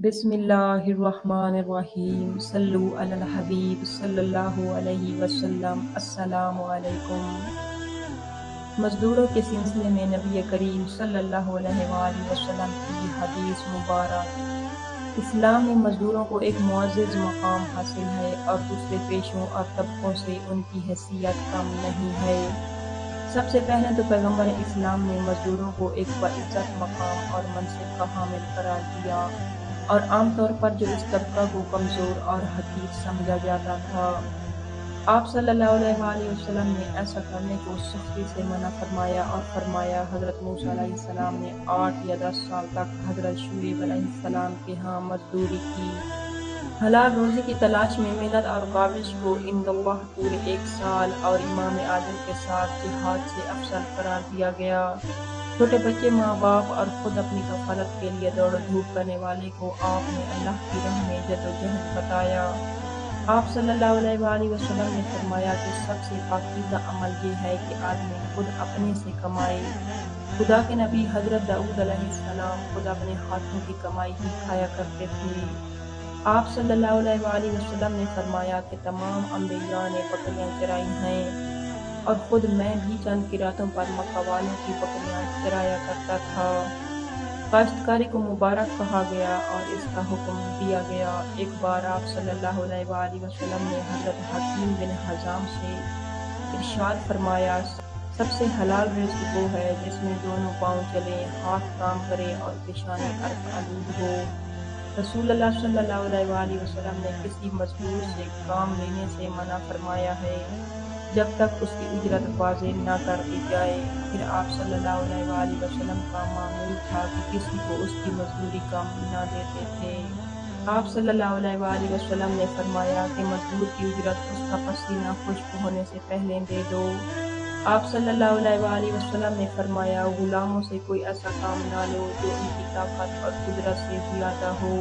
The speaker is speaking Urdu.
بسم اللہ الرحمن الرحیم، صلو علی الحبیب صلی اللہ علیہ وسلم۔ السلام علیکم۔ مزدوروں کے سلسلے میں نبی کریم صلی اللہ علیہ وآلہ وسلم کی حدیث مبارک۔ اسلام میں مزدوروں کو ایک معزز مقام حاصل ہے اور دوسرے پیشوں اور طبقوں سے ان کی حیثیت کم نہیں ہے۔ سب سے پہلے تو پیغمبر اسلام نے مزدوروں کو ایک باعزت مقام اور منصب کا حامل قرار دیا، اور عام طور پر جو اس طبقہ کو کمزور اور حقیر سمجھا جاتا تھا، آپ صلی اللہ علیہ وآلہ وسلم نے ایسا کرنے کو سختی سے منع فرمایا اور فرمایا، حضرت موسیٰ علیہ السلام نے 8 یا 10 سال تک حضرت شعیب علیہ السلام کے ہاں مزدوری کی۔ حلال روزی کی تلاش میں محنت اور کاوش کو عند اللہ پورے 1 سال اور امام عادل کے ساتھ جہاد سے افضل قرار دیا گیا۔ چھوٹے بچے، ماں باپ اور خود اپنی کفالت کے لیے دوڑ دھوپ کرنے والے کو آپ نے اللہ کی راہ میں جدوجہد بتایا۔ آپ صلی اللہ علیہ وآلہ وسلم نے فرمایا کہ سب سے پاکیزہ عمل یہ ہے کہ آدمی خود اپنے سے کمائے۔ خدا کے نبی حضرت داؤد علیہ السلام خود اپنے ہاتھوں کی کمائی ہی کھایا کرتے تھے۔ آپ صلی اللہ علیہ وآلہ وسلم نے فرمایا کہ تمام انبیاء نے بکریاں چرائی ہیں، اور خود میں بھی چند کی راتوں پر مکہ والوں کی بکریاں چرایا کرتا تھا۔ کاشتکاری کو مبارک کہا گیا اور اس کا حکم دیا گیا۔ ایک بار آپ صلی اللہ علیہ وآلہ وسلم نے حضرت حکیم بن حزام سے ارشاد فرمایا، سب سے حلال رزق وہ ہے جس میں دونوں پاؤں چلیں، ہاتھ کام کرے اور پیشانی عرق آلود ہو۔ رسول اللہ صلی اللہ علیہ وآلہ وسلم نے کسی مزدور سے کام لینے سے منع فرمایا ہے جب تک اس کی اجرت واضح نہ کر دی جائے۔ پھر آپ صلی اللہ علیہ وآلہ وسلم کا معمول تھا کہ کسی کو اس کی مزدوری کم نہ دیتے تھے۔ آپ صلی اللہ علیہ وآلہ وسلم نے فرمایا کہ مزدور کی اجرت اس کا پسینہ خشک ہونے سے پہلے دے دو۔ آپ صلی اللہ علیہ وآلہ وسلم نے فرمایا، غلاموں سے کوئی ایسا کام نہ لو جو ان کی طاقت اور قدرت سے زیادہ ہو۔